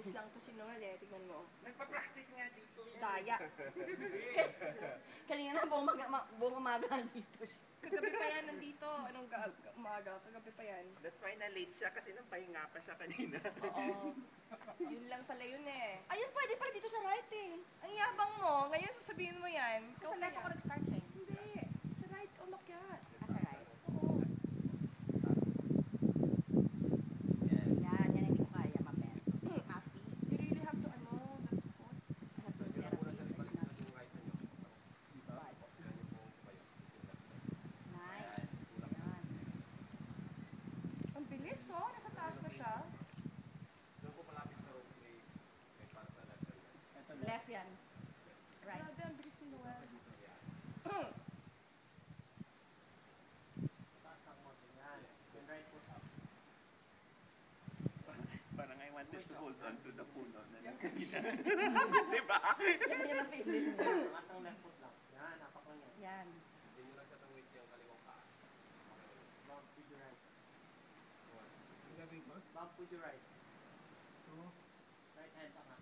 Mabilis lang to sinungal eh. Tignan mo. Nagpa-practice nga dito. Daya. Kanina na buong umaga dito siya. Kagabi pa yan nandito. Anong umaga? Kagabi pa yan. That's why na-late siya kasi nang pahinga pa siya kanina. Oo. Yun lang pala yun eh. Ayun, pwede pa dito sa right eh. Ang yabang mo. Ngayon sasabihin mo yan. Sa left ako nag-start eh. Hindi. Sa right, umakyat. Sa right. Oo. Yan, yan hindi ko kaya, mabel. Happy. You really have to the foot. I have to Nice. Yan. Ang bilis oh. Nasa taas na siya. Left yan. Right. Grabe, ang bilis ni Noel. Parang I wanted to hold on to the puno na lang kanina. Diba? Yan yan ang feeling mo. Angat ng left foot lang. Yan, apak lang yan. Yan. Hindi mo lang sa tawid yung kaliwang paa. Bump with your right. Ang gagawin ko? Bump with your right. Oo. Right hand, angat.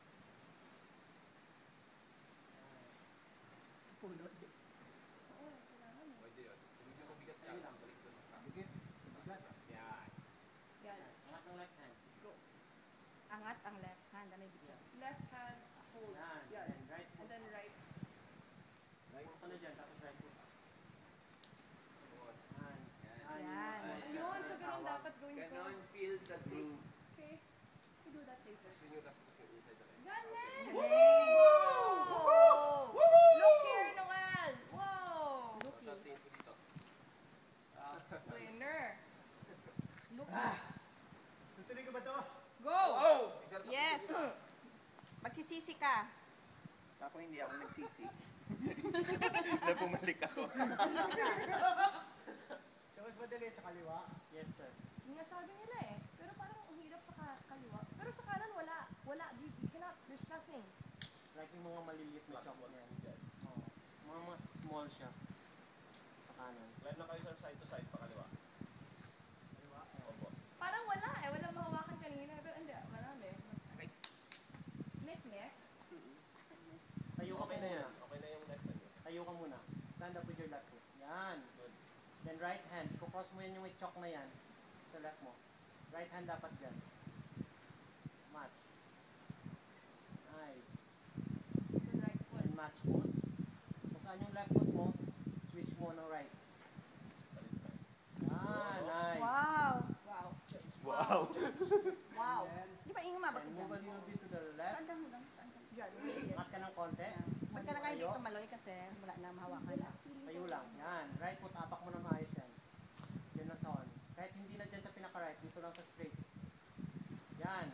Pulot. Pwede yun. Kung hindi mo bigat siya, balik doon sa paa. Bigit. Bigat. Yan. Yan. Angat ng left hand. Go. Angat ang left hand. Ano ibig sabihin? Left hand, hold. Yan. Yan. And right And foot. then right. Right foot na dyan, tapos right foot. Yan. Yan. Yun, so ganun dapat gawin ko. Ganon, feel the groove. Okay. You do that later. Tapos yun yung last foot yung inside the leg. Galing! Whoa! Look here, Noel! Whoa! Tapos ang tingin ko dito. Winner! Look. Tutuloy ko ba to? Go! Yes. Magsisisi ka. Ako hindi ako nagsisi. Na bumalik ako. So, mas madali sa kaliwa? Yes, sir. Yung nga sabi nila eh. Pero parang ang hirap sa kaliwa. Pero sa kanan wala. Wala. You cannot. There's nothing. Like yung mga maliliit na chop niya. Oo. Mga mas small siya. Sa kanan. Live na kayo sa side to side pa kaliwa. Kaliwa? Opo. Parang wala eh. Walang mahawakan kanina. Pero hindi. Marami. Okay. Nek-nek. Tayo ka muna yan. Okay na yung left hand niyo. Tayo ka muna. Stand up with your left foot. Yan. Good. Then right hand. Kukross mo yan yung may chalk na yan. Sa left mo. Right hand dapat dyan. Match. Nice. The right foot. And match foot. Kung saan yung left foot mo, switch mo ng right. Baliktad. Nice. Wow. Wow. Wow. Wow. Di ba ingin mabag ka And dyan? move a little bit to the left. Saan ka mo lang? Saan ka? Yan. Angat ka ng konti. Ba't ka na kayo dito maloy kasi wala na mahawakan na. Tayo lang. Yan. Right foot, apak mo ng maayos yan. Yan lang sa on. Kahit hindi na dyan sa pinaka-right, dito lang sa straight. Yan.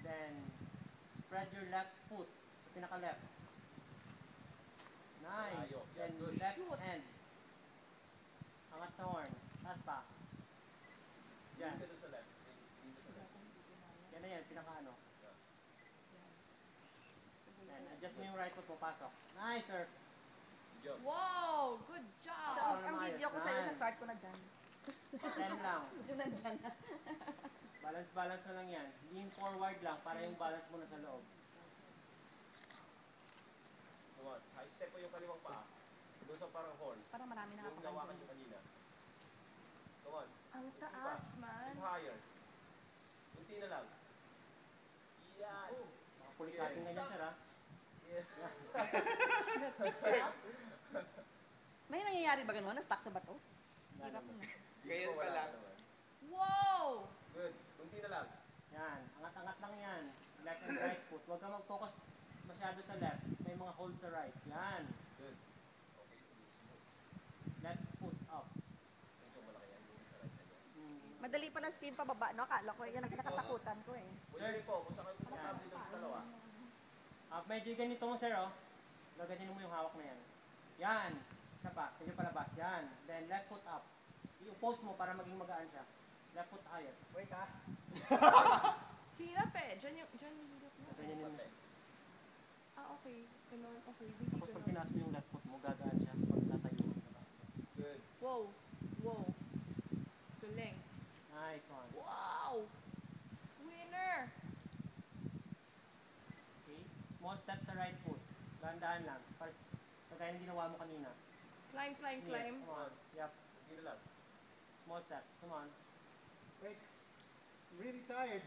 Then, spread your left foot sa pinaka-left. Nice. Ayaw. Then, Good. left hand. Angat sa horn. Taas pa. Yan. Dito sa left. Dito sa left. Yan na yan, pinaka-ano. Yan. Adjust mo yung right foot mo, pasok. Nice, sir. Job. Wow! Good job! So, ang video ko sa'yo sa start ko na dyan. 10 lang. Yun nandyan na. Balance na lang yan. Lean forward lang para yung balance mo na sa loob. Come on. High step po yung kaliwang paa. Doon sa parang horn. Parang marami na Yung nawakan nyo kanina. Come on. Ang taas, man. Move higher. Unti na lang. Yan. Makapulis natin ganyan, sir, ha? May nangyayari ba ganun? Na-stuck sa bato? Hirap na. Ganyan pala. Wow! Good. Unti na lang. Yan. Angat-angat lang yan. Left and right foot. Huwag ka mag-focus masyado sa left. May mga hold sa right. Yan. Good. Okay. Left foot up. Medyo malaki yan. Yung sa right hand. Madali pa na speed pababa, no? Akala ko yan ang nakatakutan ko eh. Pwede rin po. Kung saan kayo pumasama dito sa dalawa. Medyo ganito mo, sir, oh. Gaganin mo yung hawak na yan. Yan. Isa pa. Medyo palabas. Yan. Then left foot up. I-post mo para maging magaan siya. Left foot higher. Wait, ha? Hirap eh. Diyan yung hirap na. Ganyan din mo. Okay. Ganun. Okay. Hindi Tapos pag ganun. tinaas mo yung left foot mo, gagaan siya. Pag tatayo mo. Good. Wow. Wow. Galing. Nice one. Wow! Winner! Small step sa right foot. Dahan-dahan lang. Kagaya ng ginawa mo kanina. Climb, climb, Sige, climb. Come on. Yep. Kunti na lang. Small step. Come on. Wait. I'm really tired.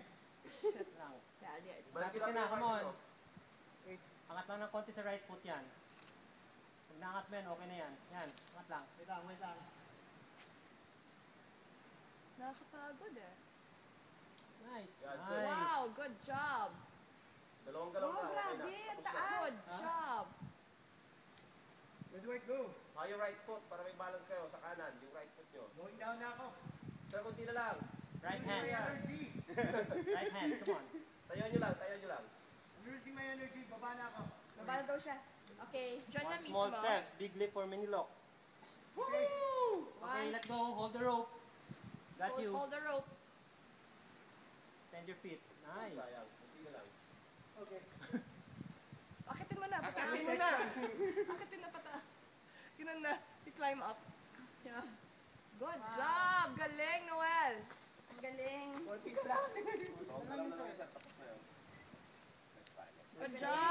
Step lang. Yeah, yeah, it's... Balik Malapit ka na. yung Come right on. mo. Wait. Angat lang ng konti sa right foot yan. Pag naangat mo yan, okay na yan. Yan. Angat lang. Wait lang, wait lang. Nakakapagod eh. Nice. Yan, Nice. good. Wow, good job. Dalawang galaw Wow, na. Okay grabe, na. Tapos na. taas. Good job. Where do I go? Yung right foot para may balance kayo sa kanan. Yung right foot nyo. Going down na ako. Sir, kunti na lang. Right Losing my hand. energy. Right hand. Come on. Tayo nyo lang, tayo nyo lang. I'm losing my energy. Baba na ako. Baba na daw siya. Okay. Diyan na One mismo. small step. Big leap for mini lock. Okay. Okay, let go. Hold the rope. Got you. Hold the rope. Stand your feet. Nice. Sayang, kunti na lang. Okay. Akitin mo na, pataas. Akitin mo na. Akitin na pataas. Ganun na. I-climb up. Yeah. Good job! Galing, Noel! Ang galing. Konti ka lang. Dalawang galaw na lang yan, sir. Tapos na yun. That's fine. Good job!